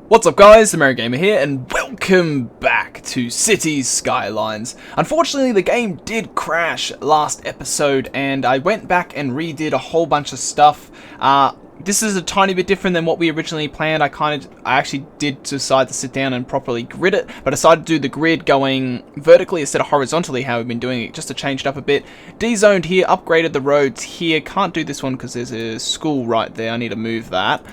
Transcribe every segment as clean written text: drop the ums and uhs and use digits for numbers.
What's up guys, TheMerryGamer here, and welcome back to Cities Skylines. Unfortunately, the game did crash last episode, and I went back and redid a whole bunch of stuff. This is a tiny bit different than what we originally planned. I actually did decide to sit down and properly grid it, but I decided to do the grid going vertically instead of horizontally, how we've been doing it, just to change it up a bit. D-zoned here, upgraded the roads here. Can't do this one because there's a school right there. I need to move that.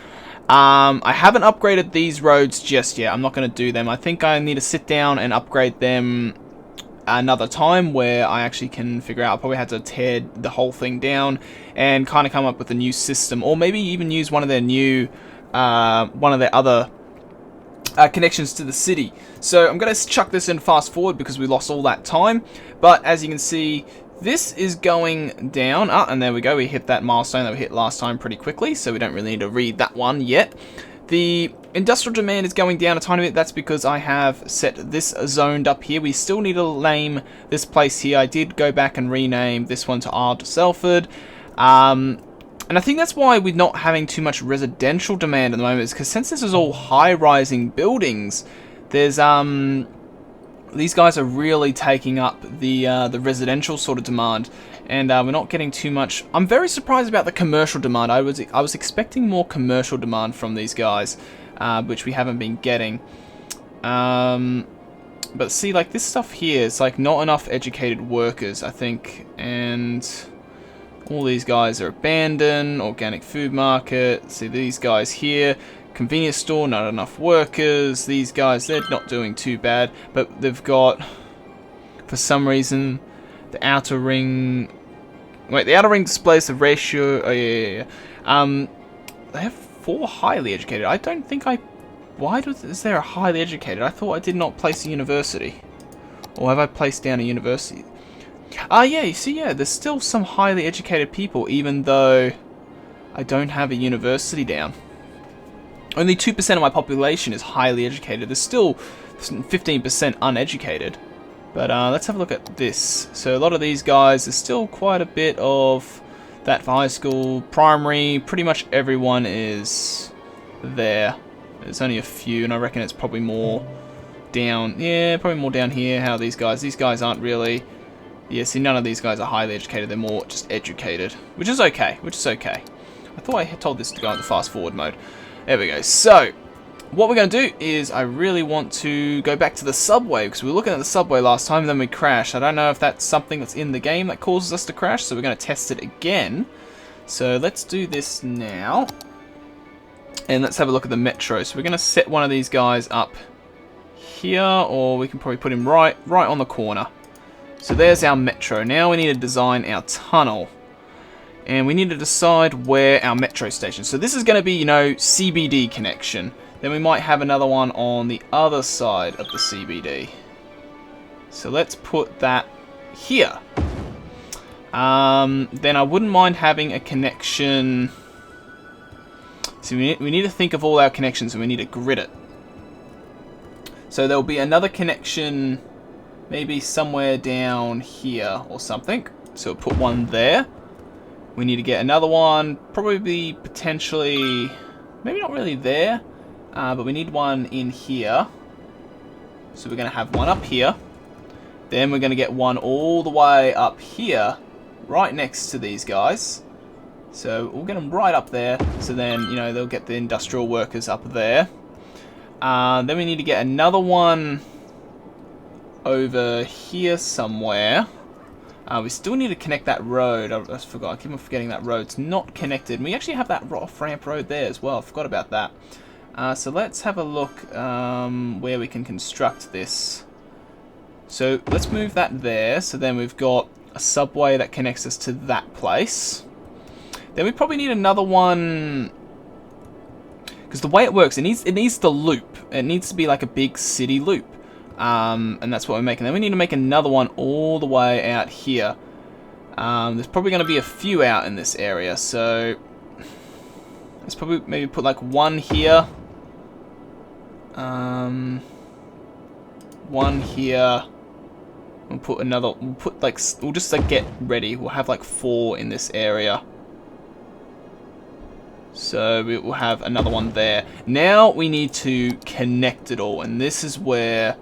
I haven't upgraded these roads just yet. I'm not going to do them. I think I need to sit down and upgrade them another time where I actually can figure out. I'll probably have to tear the whole thing down and kind of come up with a new system, or maybe even use one of their new, one of their other connections to the city. So I'm going to chuck this in fast forward because we lost all that time. But as you can see, this is going down, and there we go, we hit that milestone that we hit last time pretty quickly, so we don't really need to read that one yet. The industrial demand is going down a tiny bit. That's because I have set this zoned up here. We still need to name this place here. I did go back and rename this one to Ard Selford. And I think that's why we're not having too much residential demand at the moment, is because since this is all high-rising buildings, there's these guys are really taking up the residential sort of demand, and we're not getting too much. I'm very surprised about the commercial demand. I was expecting more commercial demand from these guys, which we haven't been getting. But see, like this stuff here, it's like not enough educated workers, I think, and all these guys are abandoned. Organic food market. See these guys here. Convenience store, not enough workers. These guys, they're not doing too bad, but they've got, for some reason, the outer ring. Wait, the outer ring displays the ratio. Oh yeah. They have 4 highly educated. I don't think I. Why is there a highly educated? I thought I did not place a university, or have I placed down a university? Yeah. You see, yeah, there's still some highly educated people, even though I don't have a university down. Only 2% of my population is highly educated. There's still 15% uneducated. But let's have a look at this. So a lot of these guys, there's still quite a bit of that for high school. Primary, pretty much everyone is there. There's only a few, and I reckon it's probably more down. Yeah, probably more down here. How these guys aren't really. Yeah, see, none of these guys are highly educated. They're more just educated, which is okay. I thought I had told this to go into fast forward mode. There we go. So, what we're going to do is I really want to go back to the subway, because we were looking at the subway last time and then we crashed. I don't know if that's something that's in the game that causes us to crash, so we're going to test it again. So let's do this now. And let's have a look at the metro. So we're going to set one of these guys up here, or we can probably put him right on the corner. So there's our metro. Now we need to design our tunnel. And we need to decide where our metro station. So this is going to be, you know, CBD connection. Then we might have another one on the other side of the CBD. So let's put that here. Then I wouldn't mind having a connection. So we need to think of all our connections, and we need to grid it. So there'll be another connection, maybe somewhere down here or something. So we'll put one there. We need to get another one, probably potentially, maybe not really there, but we need one in here. So we're going to have one up here. Then we're going to get one all the way up here, right next to these guys. So we'll get them right up there, so then, you know, they'll get the industrial workers up there. Then we need to get another one over here somewhere. We still need to connect that road. I forgot. I keep on forgetting that road's not connected. And we actually have that off-ramp road there as well. I forgot about that. So let's have a look where we can construct this. So let's move that there. So then we've got a subway that connects us to that place. Then we probably need another one, because the way it works, it needs the loop. It needs to be like a big city loop. And that's what we're making. Then we need to make another one all the way out here. There's probably going to be a few out in this area, so let's probably maybe put like one here, one here. We'll put another. We'll just like get ready. We'll have like 4 in this area. So we will have another one there. Now we need to connect it all, and this is where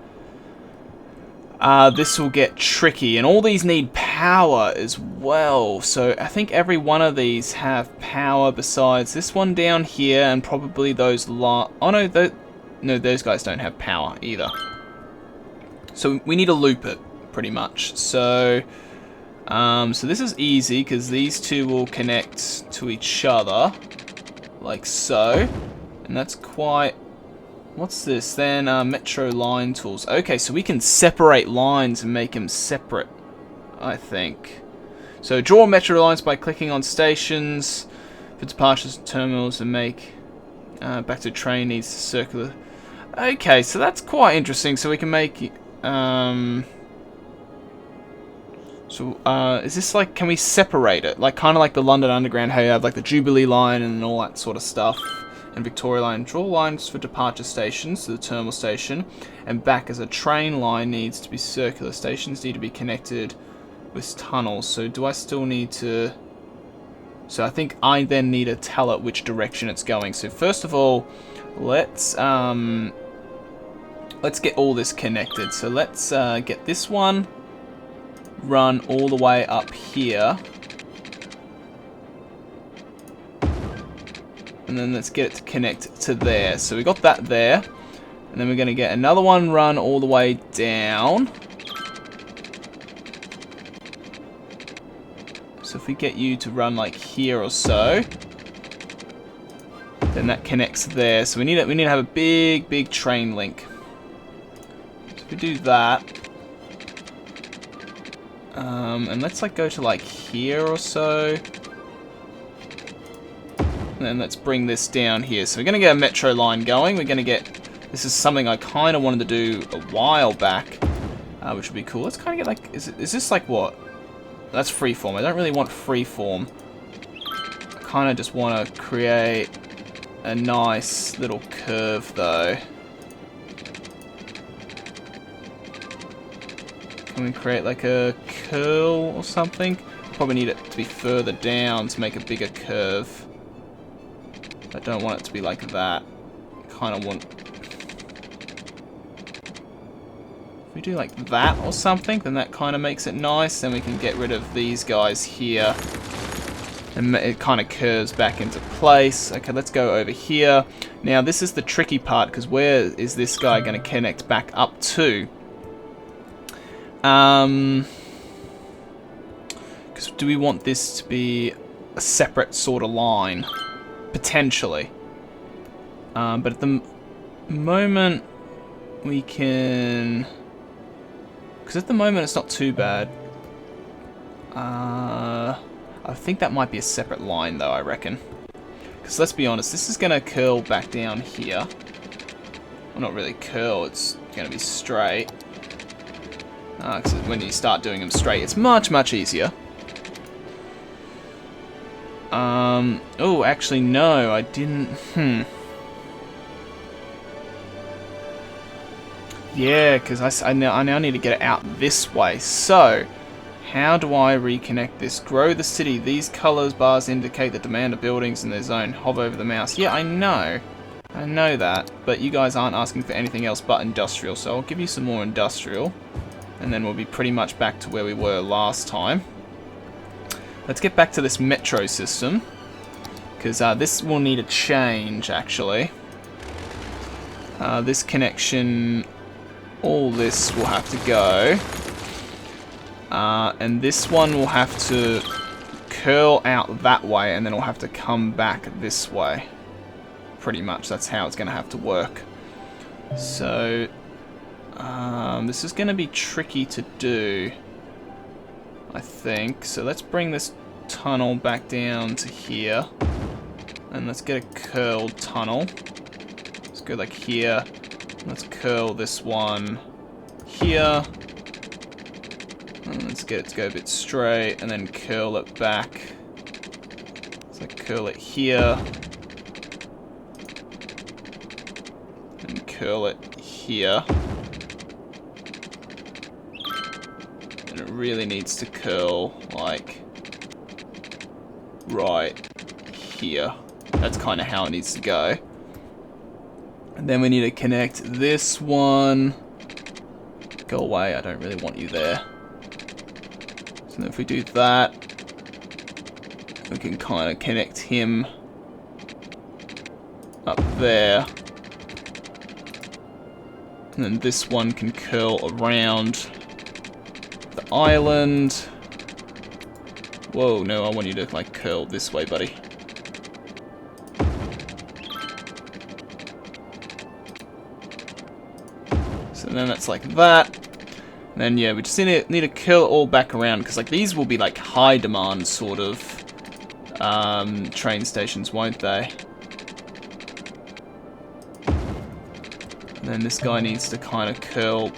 this will get tricky. And all these need power as well. So I think every one of these have power besides this one down here, and probably those oh no, no, those guys don't have power either. So we need to loop it pretty much. So so this is easy because these two will connect to each other. Like so, and that's quite... What's this then? Metro line tools. Okay, so we can separate lines and make them separate, I think. So draw metro lines by clicking on stations for departures and terminals, and make back to train needs circular. Okay, so that's quite interesting. So we can make is this like, can we separate it? Like, kind of like the London Underground, how you have like the Jubilee line and all that sort of stuff. And Victoria line. Draw lines for departure stations to the terminal station. And back as a train line needs to be circular. Stations need to be connected with tunnels. So do I still need to... So I think I then need to tell it which direction it's going. So first of all, let's get all this connected. So let's get this one run all the way up here, and then let's get it to connect to there. So we got that there, and then we're going to get another one run all the way down. So if we get you to run like here or so, then that connects there. So we need to have a big train link. So if we do that, and let's like go to like here or so, and then let's bring this down here. So we're gonna get a metro line going. We're gonna get, this is something I kind of wanted to do a while back, which would be cool. Let's kind of get like, is this like what? That's freeform. I don't really want freeform. I kind of just want to create a nice little curve though. Can we create like a curl or something? Probably need it to be further down to make a bigger curve. I don't want it to be like that. Kind of want... If we do like that or something, then that kind of makes it nice. Then we can get rid of these guys here. And it kind of curves back into place. Okay, let's go over here. Now this is the tricky part, because where is this guy going to connect back up to? Because do we want this to be a separate sort of line? Potentially. But at the moment, we can... Because at the moment, it's not too bad. I think that might be a separate line, though, I reckon. Because let's be honest, this is going to curl back down here. Well, not really curl, it's going to be straight. Because when you start doing them straight, it's much easier. Oh, actually, no, I didn't. Yeah, because I now need to get it out this way. So, how do I reconnect this? Grow the city. These colors bars indicate the demand of buildings in their zone. Hover over the mouse. Yeah, I know. I know that. But you guys aren't asking for anything else but industrial. So I'll give you some more industrial. And then we'll be pretty much back to where we were last time. Let's get back to this metro system. Because this will need a change, actually. This connection... All this will have to go. And this one will have to curl out that way, and then it'll have to come back this way. Pretty much, that's how it's going to have to work. So, this is going to be tricky to do, I think. So let's bring this tunnel back down to here. And let's get a curled tunnel. Let's go like here. Let's curl this one here. And let's get it to go a bit straight, and then curl it back. So curl it here. And curl it here. And it really needs to curl, like, right here. That's kind of how it needs to go. And then we need to connect this one. Go away, I don't really want you there. So then if we do that, we can kind of connect him up there. And then this one can curl around the island. Whoa, no, I want you to like curl this way, buddy. So then that's like that. And then yeah, we just need to curl it all back around, because like these will be like high demand sort of train stations, won't they? And then this guy needs to kind of curl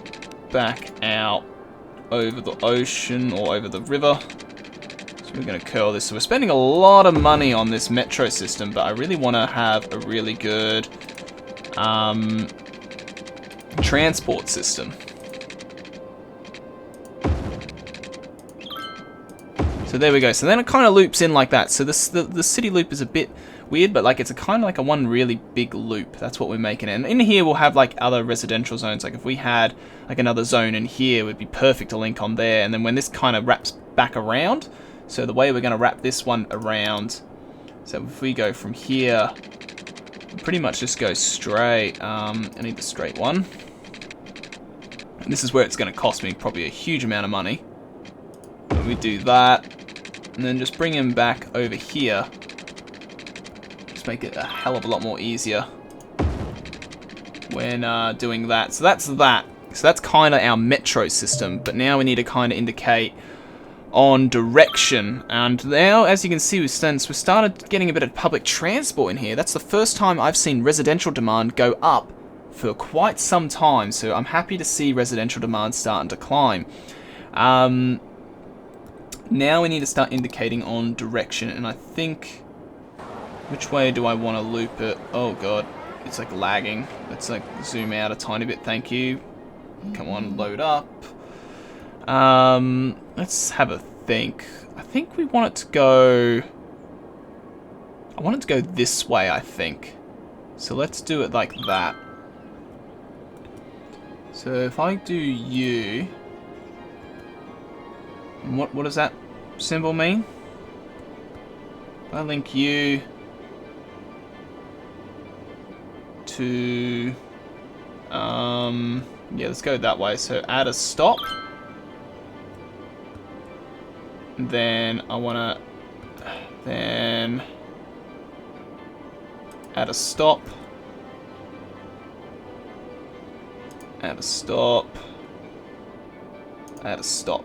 back out over the ocean or over the river. So we're going to curl this. So we're spending a lot of money on this metro system, but I really want to have a really good transport system. So there we go. So then it kind of loops in like that. So this the city loop is a bit weird, but like it's a kind of like a one really big loop. That's what we're making it. And in here we'll have like other residential zones. Like if we had like another zone in here, it would be perfect to link on there. And then when this kind of wraps back around, so the way we're going to wrap this one around, so if we go from here, pretty much just go straight. I need the straight one. And this is where it's going to cost me probably a huge amount of money. But we do that, and then just bring him back over here. Just make it a hell of a lot more easier when doing that. So that's that. So that's kind of our metro system. But now we need to kind of indicate on direction. And now, as you can see, we started getting a bit of public transport in here. That's the first time I've seen residential demand go up for quite some time. So I'm happy to see residential demand starting to climb. Now we need to start indicating on direction, and I think, which way do I want to loop it? Oh god, it's like lagging. Let's like zoom out a tiny bit, thank you. Come on, load up. Let's have a think. I think we want it to go, I want it to go this way, I think. So let's do it like that. So if I do you, what does that symbol mean? If I link you to, yeah, let's go that way. So add a stop. Then I want to, then add a stop. Add a stop. Add a stop.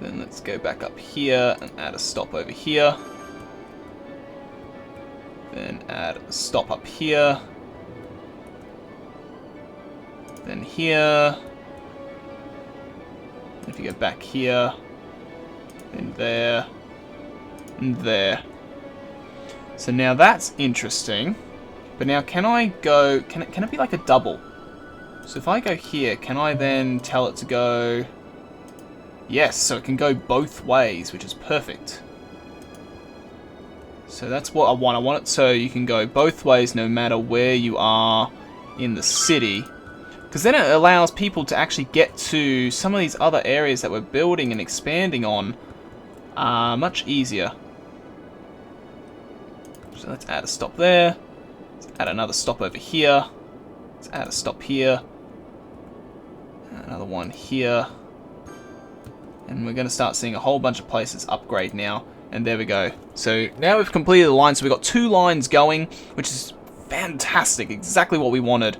Then let's go back up here and add a stop over here. Then add a stop up here. Then here. If you go back here, then there, and there. So now that's interesting. But now can I go, can it be like a double? So if I go here, can I then tell it to go? Yes, so it can go both ways, which is perfect. So that's what I want. I want it so you can go both ways no matter where you are in the city. Because then it allows people to actually get to some of these other areas that we're building and expanding on much easier. So let's add a stop there. Let's add another stop over here. Let's add a stop here. Another one here. And we're going to start seeing a whole bunch of places upgrade now. And there we go. So now we've completed the line. So we've got 2 lines going, which is fantastic. Exactly what we wanted.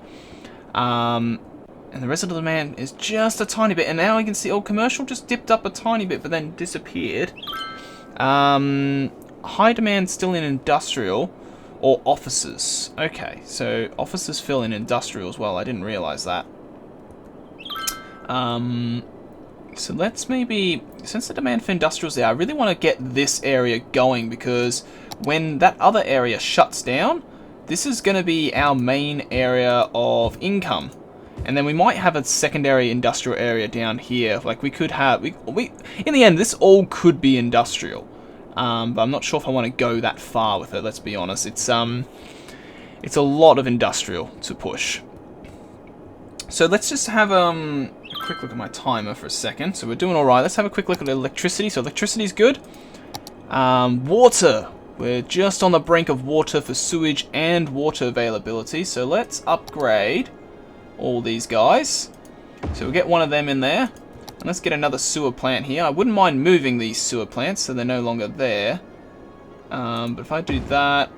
And the rest of the demand is just a tiny bit. And now you can see, oh, commercial just dipped up a tiny bit, but then disappeared. High demand still in industrial or offices. Okay, so offices fill in industrial as well. I didn't realize that. So let's maybe, since the demand for industrials there, I really want to get this area going, because when that other area shuts down, this is going to be our main area of income. And then we might have a secondary industrial area down here. Like we could have, we in the end, this all could be industrial. but I'm not sure if I want to go that far with it, let's be honest. It's a lot of industrial to push. So let's just have a quick look at my timer for a second. So we're doing alright. Let's have a quick look at electricity. So electricity's good. Water. We're just on the brink of water for sewage and water availability. So let's upgrade all these guys. So we'll get one of them in there. And let's get another sewer plant here. I wouldn't mind moving these sewer plants so they're no longer there. But if I do that,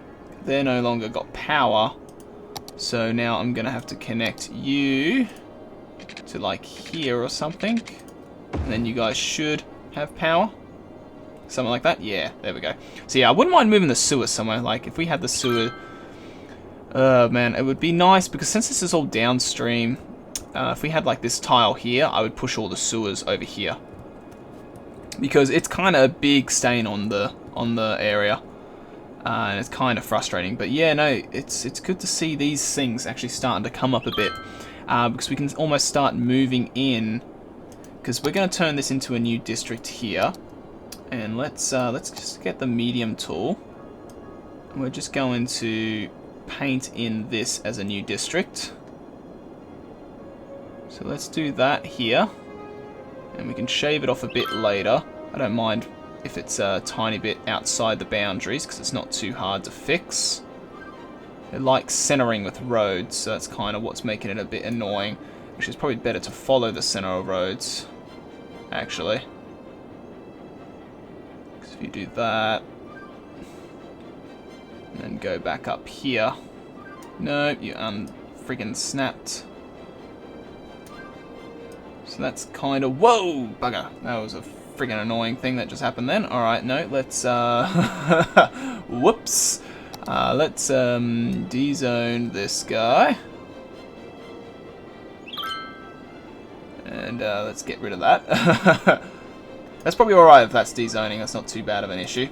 they're no longer got power. So now I'm going to have to connect you to like here or something. And then you guys should have power. Something like that. Yeah, there we go. So yeah, I wouldn't mind moving the sewer somewhere. Like if we had the sewer... man, it would be nice because since this is all downstream, if we had like this tile here, I would push all the sewers over here. Because it's kind of a big stain on the area. And it's kind of frustrating, but yeah, no, it's good to see these things actually starting to come up a bit, because we can almost start moving in, because we're going to turn this into a new district here, and let's just get the medium tool, and we're just going to paint in this as a new district. So let's do that here, and we can shave it off a bit later. I don't mind if it's a tiny bit outside the boundaries, because it's not too hard to fix. It likes centering with roads, so that's kind of what's making it a bit annoying. Actually, it's probably better to follow the center of roads, actually. Because if you do that, and then go back up here. No, you friggin' snapped. So that's kind of... Whoa! Bugger! That was a friggin' annoying thing that just happened then. Alright, no, let's, whoops. Let's, de-zone this guy. And, let's get rid of that. That's probably alright if that's de-zoning. That's not too bad of an issue.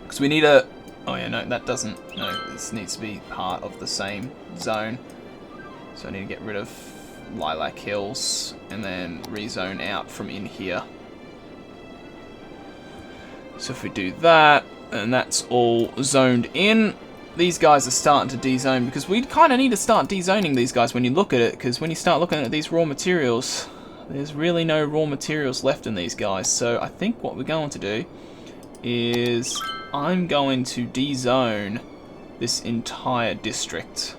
Because we need a... Oh yeah, no, that doesn't... No, this needs to be part of the same zone. So I need to get rid of Lilac Hills and then rezone out from in here. So if we do that, and that's all zoned in, these guys are starting to de-zone, because we kind of need to start de-zoning these guys when you look at it, because when you start looking at these raw materials, there's really no raw materials left in these guys. So I think what we're going to do is I'm going to de-zone this entire district.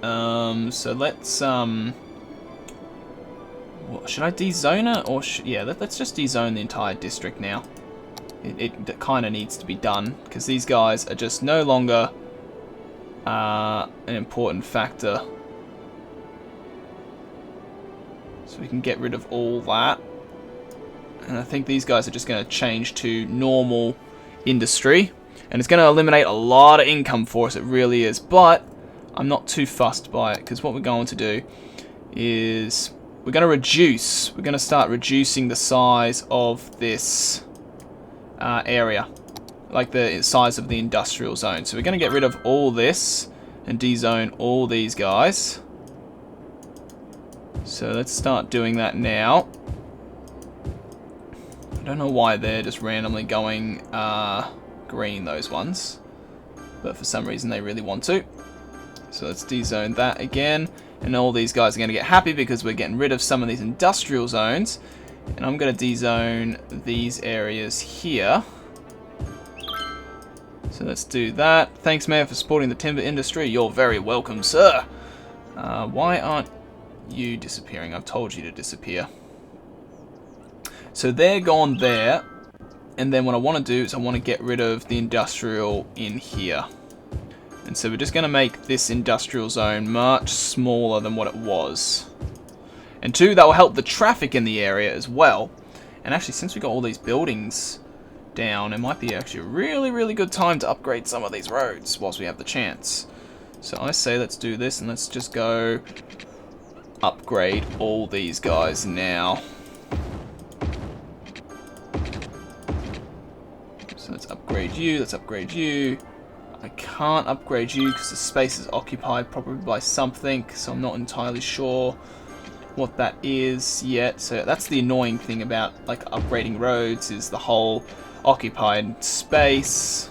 So let's, should I de-zone it, or yeah, let's just de-zone the entire district now. It kind of needs to be done, because these guys are just no longer an important factor. So we can get rid of all that. And I think these guys are just going to change to normal industry. And it's going to eliminate a lot of income for us, it really is. But I'm not too fussed by it, because what we're going to do is we're going to start reducing the size of this area, like the size of the industrial zone. So we're going to get rid of all this and de-zone all these guys. So let's start doing that now. I don't know why they're just randomly going green, those ones, but for some reason they really want to. So let's de-zone that again. And all these guys are going to get happy because we're getting rid of some of these industrial zones. And I'm going to de-zone these areas here. So let's do that. Thanks, man, for supporting the timber industry. You're very welcome, sir. Why aren't you disappearing? I've told you to disappear. So they're gone there. And then what I want to do is I want to get rid of the industrial in here. And so we're just going to make this industrial zone much smaller than what it was. And two, that will help the traffic in the area as well. And actually, since we got all these buildings down, it might be actually a really, really good time to upgrade some of these roads whilst we have the chance. So I say let's do this, and let's just go upgrade all these guys now. So let's upgrade you, let's upgrade you. I can't upgrade you because the space is occupied probably by something, so I'm not entirely sure what that is yet. So that's the annoying thing about like upgrading roads, is the whole occupied space.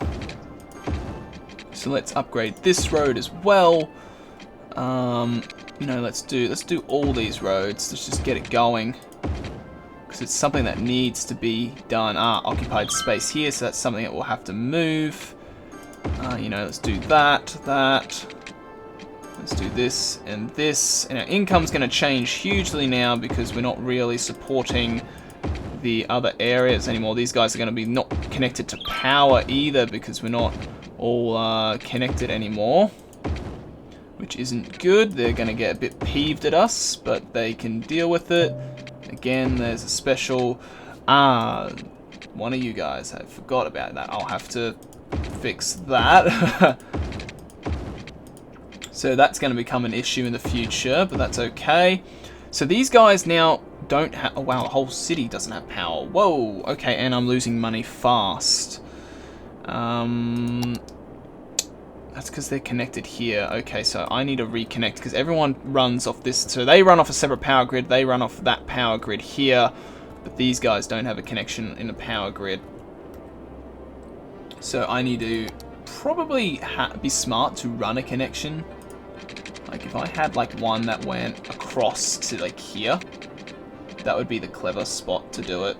So let's upgrade this road as well. You know, let's do all these roads. Let's just get it going, because it's something that needs to be done. Occupied space here, so that's something that we'll have to move. You know, let's do that. Let's do this and this. And our income's going to change hugely now because we're not really supporting the other areas anymore. These guys are going to be not connected to power either because we're not all connected anymore, which isn't good. They're going to get a bit peeved at us, but they can deal with it. Again, there's a special... one of you guys, I forgot about that. I'll have to fix that. So that's going to become an issue in the future, but that's okay. So these guys now don't have... Oh, wow, the whole city doesn't have power. Whoa, okay, and I'm losing money fast. That's because they're connected here. Okay, so I need to reconnect because everyone runs off this. So they run off a separate power grid. They run off that power grid here. But these guys don't have a connection in the power grid. So I need to probably be smart to run a connection. Like if I had like one that went across to like here, that would be the clever spot to do it.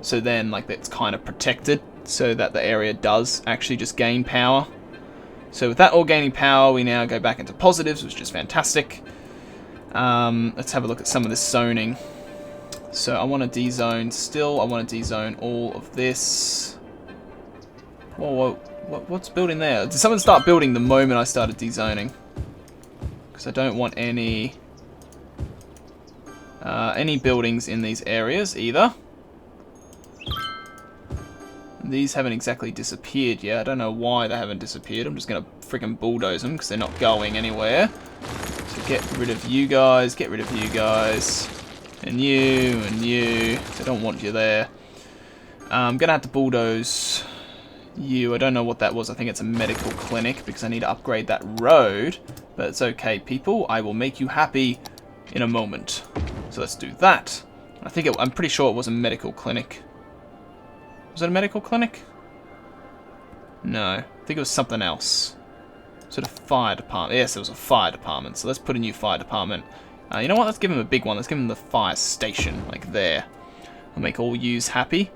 So then like that's kind of protected, so that the area does actually just gain power. So with that all gaining power, we now go back into positives, which is fantastic. Let's have a look at some of this zoning. So I want to de-zone still. I want to de-zone all of this. Whoa, what's building there? Did someone start building the moment I started de-zoning? Because I don't want any buildings in these areas either. These haven't exactly disappeared yet. I don't know why they haven't disappeared. I'm just going to freaking bulldoze them because they're not going anywhere. So get rid of you guys. Get rid of you guys. And you. And you. I don't want you there. I'm going to have to bulldoze you. I don't know what that was. I think it's a medical clinic because I need to upgrade that road. But it's okay, people. I will make you happy in a moment. So let's do that. I'm pretty sure it was a medical clinic. Was it a medical clinic? No. I think it was something else. Was it a fire department? Yes, it was a fire department. So let's put a new fire department. You know what? Let's give him a big one. Let's give him the fire station. Like there. I'll make all yous happy.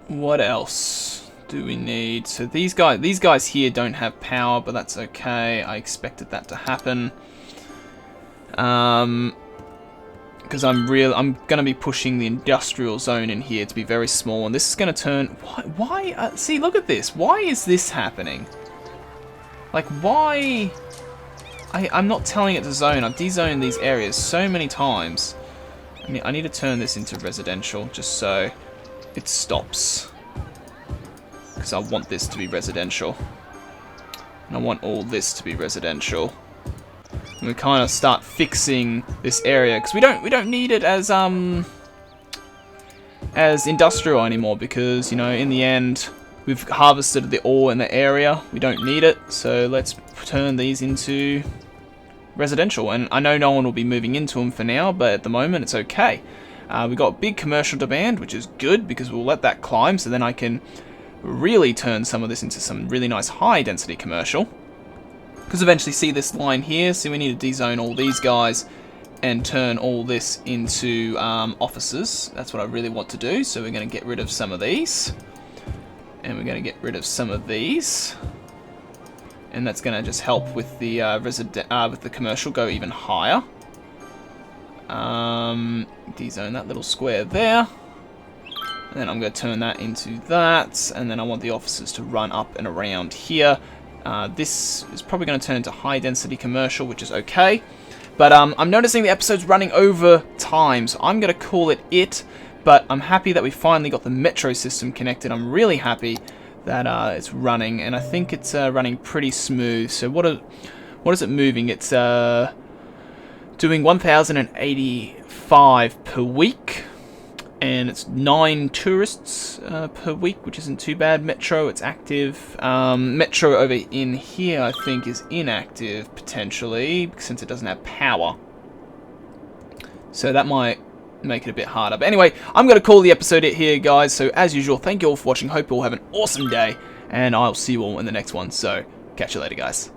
What else do we need? So these guys here don't have power, but that's okay. I expected that to happen. Because I'm going to be pushing the industrial zone in here to be very small, and this is going to turn... Why? See, look at this. Why is this happening? Like, why... I'm not telling it to zone. I've de-zoned these areas so many times. I need to turn this into residential, just so it stops. Because I want this to be residential. And I want all this to be residential. And we kind of start fixing this area because we don't need it as industrial anymore, because you know in the end we've harvested the ore in the area. We don't need it, so let's turn these into residential. And I know no one will be moving into them for now, but at the moment it's okay. We've got big commercial demand, which is good because we'll let that climb, so then I can really turn some of this into some really nice high density commercial. Because eventually, see this line here, so we need to de-zone all these guys and turn all this into offices. That's what I really want to do, so we're going to get rid of some of these. And we're going to get rid of some of these. And that's going to just help with the with the commercial go even higher. De-zone that little square there. And then I'm going to turn that into that. And then I want the offices to run up and around here. This is probably going to turn into high density commercial, which is okay. But I'm noticing the episode's running over time, so I'm going to call it. But I'm happy that we finally got the metro system connected. I'm really happy that it's running, and I think it's running pretty smooth. So what is it moving? It's doing 1,085 per week, and it's 9 tourists per week, which isn't too bad. Metro, it's active. Metro over in here, I think, is inactive, potentially, since it doesn't have power. So that might make it a bit harder. But anyway, I'm going to call the episode here, guys. So as usual, thank you all for watching. Hope you all have an awesome day, and I'll see you all in the next one. So catch you later, guys.